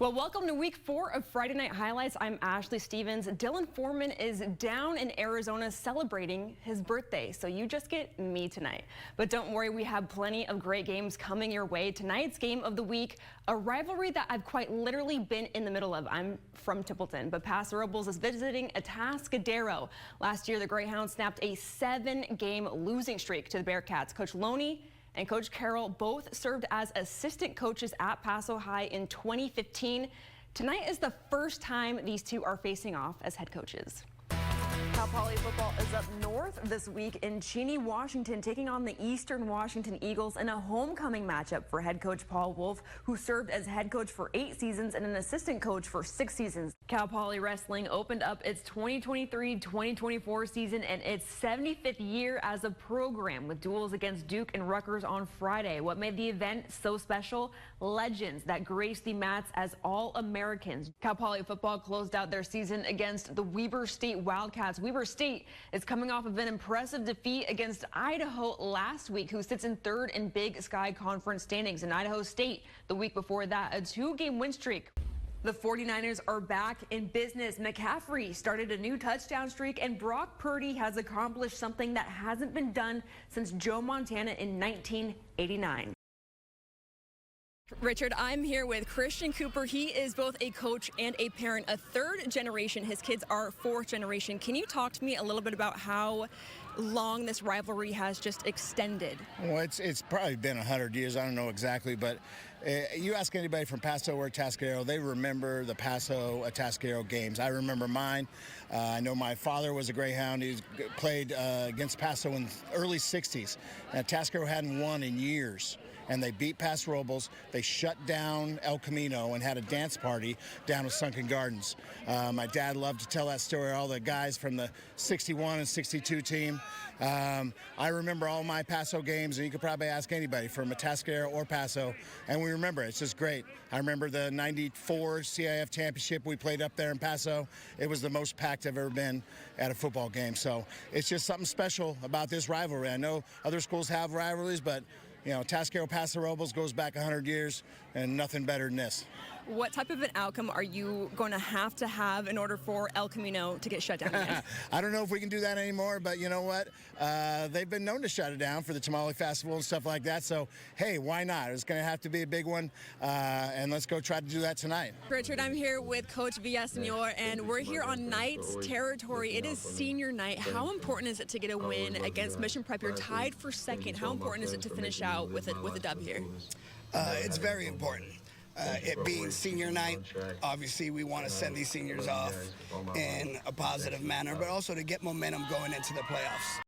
Well, welcome to week 4 of Friday Night Highlights. I'm Ashley Stevens. Dylan Foreman is down in Arizona celebrating his birthday, so you just get me tonight. But don't worry, we have plenty of great games coming your way. Tonight's game of the week, a rivalry that I've quite literally been in the middle of. I'm from Templeton, but Paso Robles is visiting Atascadero. Last year, the Greyhounds snapped a 7-game losing streak to the Bearcats. Coach Loney and Coach Carroll both served as assistant coaches at Paso High in 2015. Tonight is the first time these two are facing off as head coaches. Cal Poly football is up north this week in Cheney, Washington, taking on the Eastern Washington Eagles in a homecoming matchup for head coach Paul Wolf, who served as head coach for 8 seasons and an assistant coach for 6 seasons. Cal Poly Wrestling opened up its 2023-2024 season and its 75th year as a program with duels against Duke and Rutgers on Friday. What made the event so special? Legends that graced the mats as All-Americans. Cal Poly football closed out their season against the Weber State Wildcats. Weber State is coming off of an impressive defeat against Idaho last week, who sits in 3rd in Big Sky Conference standings. And Idaho State, the week before that, a 2-game win streak. The 49ers are back in business. McCaffrey started a new touchdown streak, and Brock Purdy has accomplished something that hasn't been done since Joe Montana in 1989. Richard, I'm here with Christian Cooper. He is both a coach and a parent, a 3rd generation. His kids are 4th generation. Can you talk to me a little bit about how long this rivalry has just extended? Well, it's probably been 100 years. I don't know exactly, but you ask anybody from Paso or Atascadero, they remember the Paso Atascadero games. I remember mine. I know my father was a Greyhound. He played against Paso in the early 60s. And Atascadero hadn't won in years. And they beat Paso Robles. They shut down El Camino and had a dance party down at Sunken Gardens. My dad loved to tell that story, all the guys from the 61 and 62 team. I remember all my Paso games, and you could probably ask anybody from Atascadero or Paso, and we remember it. It's just great. I remember the 94 CIF championship we played up there in Paso. It was the most packed I've ever been at a football game. So it's just something special about this rivalry. I know other schools have rivalries, but you know, Atascadero Paso Robles goes back 100 years, and nothing better than this. What type of an outcome are you going to have in order for El Camino to get shut down again? I don't know if we can do that anymore, but you know what? They've been known to shut it down for the Tamale Festival and stuff like that, so hey, why not? It's going to have to be a big one, and let's go try to do that tonight. Richard, I'm here with Coach Villasenor, and we're here on Knights territory. It is senior night. How important is it to get a win against Mission Prep? You're tied for 2nd. How important is it to finish out with a dub here? It's very important. It being senior night, obviously we want to send these seniors off in a positive manner, but also to get momentum going into the playoffs.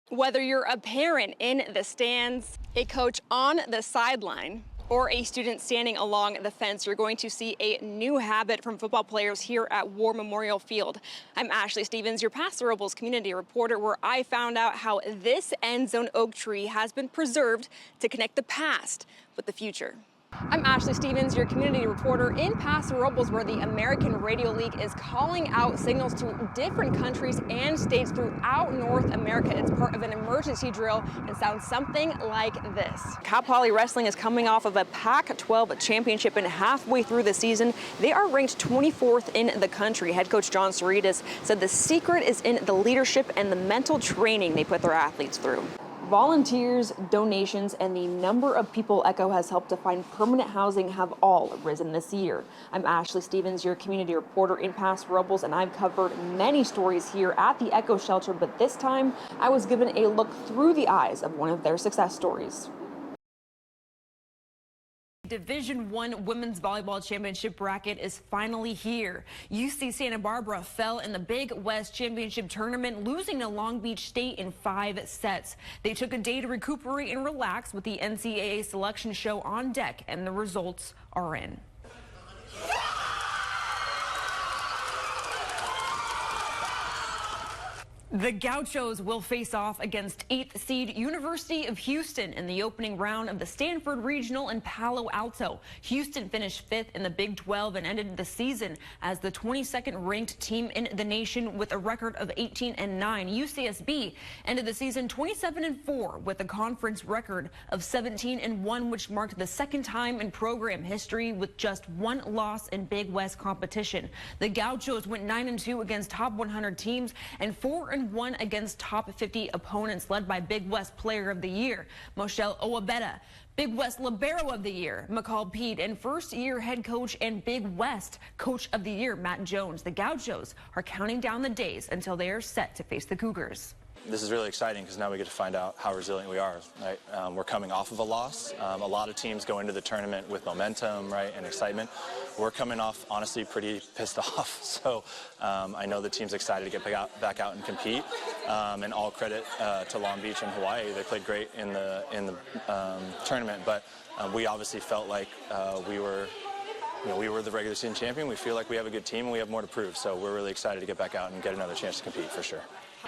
Whether you're a parent in the stands, a coach on the sideline, or a student standing along the fence, you're going to see a new habit from football players here at War Memorial Field. I'm Ashley Stevens, your Paso Robles community reporter, where I found out how this end zone oak tree has been preserved to connect the past with the future. I'm Ashley Stevens, your community reporter in Paso Robles, where the American Radio League is calling out signals to different countries and states throughout North America. It's part of an emergency drill and sounds something like this. Cal Poly Wrestling is coming off of a Pac-12 championship, and halfway through the season, they are ranked 24th in the country. Head coach John Cerritos said the secret is in the leadership and the mental training they put their athletes through. Volunteers, donations, and the number of people Echo has helped to find permanent housing have all risen this year. I'm Ashley Stevens, your community reporter in Paso Robles, and I've covered many stories here at the Echo Shelter, but this time I was given a look through the eyes of one of their success stories. Division I Women's Volleyball Championship bracket is finally here. UC Santa Barbara fell in the Big West Championship Tournament, losing to Long Beach State in 5 sets. They took a day to recuperate and relax with the NCAA selection show on deck, and the results are in. The Gauchos will face off against 8th seed University of Houston in the opening round of the Stanford Regional in Palo Alto. Houston finished 5th in the Big 12 and ended the season as the 22nd ranked team in the nation with a record of 18-9. UCSB ended the season 27-4 with a conference record of 17-1, which marked the second time in program history with just one loss in Big West competition. The Gauchos went 9-2 against top 100 teams and 4-1 against top 50 opponents, led by Big West Player of the Year, Moshel Owabeta, Big West Libero of the Year, McCall Pete, and first-year head coach and Big West Coach of the Year, Matt Jones. The Gauchos are counting down the days until they are set to face the Cougars. This is really exciting because now we get to find out how resilient we are. Right? We're coming off of a loss. A lot of teams go into the tournament with momentum, right, and excitement. We're coming off, honestly, pretty pissed off. So I know the team's excited to get back out and compete. And all credit to Long Beach and Hawaii. They played great in the tournament, but we obviously felt like we were the regular season champion. We feel like we have a good team and we have more to prove. So we're really excited to get back out and get another chance to compete for sure.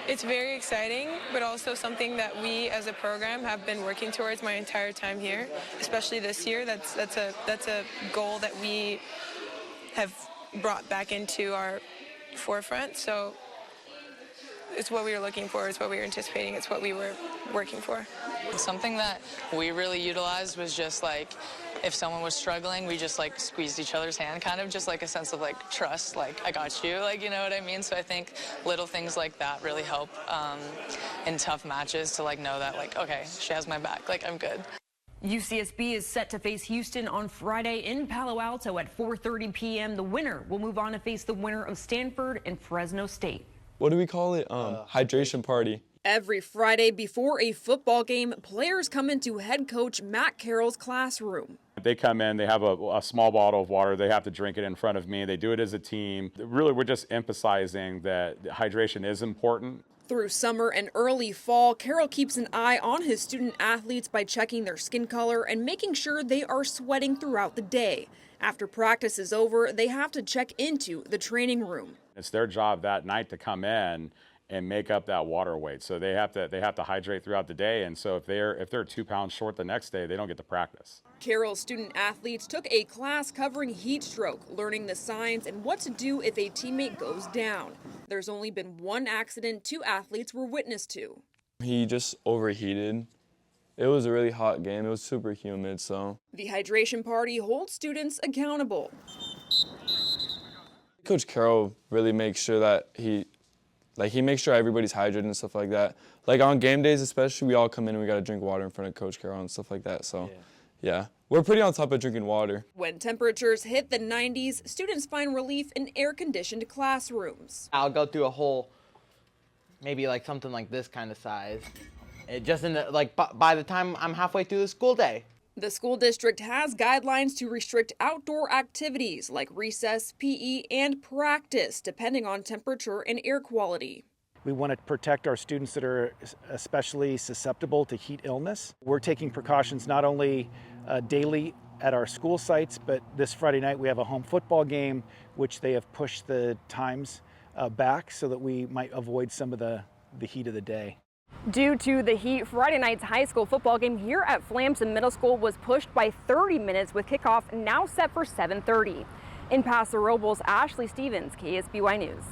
It's very exciting, but also something that we as a program have been working towards my entire time here, especially this year. That's a goal that we have brought back into our forefront. So it's what we were looking for, it's what we were anticipating, it's what we were working for. Something that we really utilized was just like, if someone was struggling, we just like squeezed each other's hand, kind of just like a sense of like trust, like I got you, like, you know what I mean? So I think little things like that really help in tough matches to like know that like, okay, she has my back, like I'm good. UCSB is set to face Houston on Friday in Palo Alto at 4:30 p.m. The winner will move on to face the winner of Stanford and Fresno State. What do we call it? Hydration party. Every Friday before a football game, players come into head coach Matt Carroll's classroom. They come in, they have a small bottle of water, they have to drink it in front of me. They do it as a team. Really, we're just emphasizing that hydration is important. Through summer and early fall, Carroll keeps an eye on his student athletes by checking their skin color and making sure they are sweating throughout the day. After practice is over, they have to check into the training room. It's their job that night to come in and make up that water weight. So they have to hydrate throughout the day. And so if they're 2 pounds short the next day, they don't get to practice. Carroll's student athletes took a class covering heat stroke, learning the signs and what to do if a teammate goes down. There's only been one accident 2 athletes were witness to. He just overheated. It was a really hot game. It was super humid, so. The hydration party holds students accountable. Coach Carroll really makes sure that he makes sure everybody's hydrated and stuff like that. Like on game days especially, we all come in and we got to drink water in front of Coach Carroll and stuff like that. So, yeah. We're pretty on top of drinking water. When temperatures hit the 90s, students find relief in air-conditioned classrooms. I'll go through a whole, maybe like something like this kind of size. Just in the, like by the time I'm halfway through the school day. The school district has guidelines to restrict outdoor activities like recess, PE, and practice, depending on temperature and air quality. We want to protect our students that are especially susceptible to heat illness. We're taking precautions not only daily at our school sites, but this Friday night we have a home football game, which they have pushed the times back so that we might avoid some of the heat of the day. Due to the heat, Friday night's high school football game here at Flamson Middle School was pushed by 30 minutes with kickoff now set for 7:30. In Paso Robles, Ashley Stevens, KSBY News.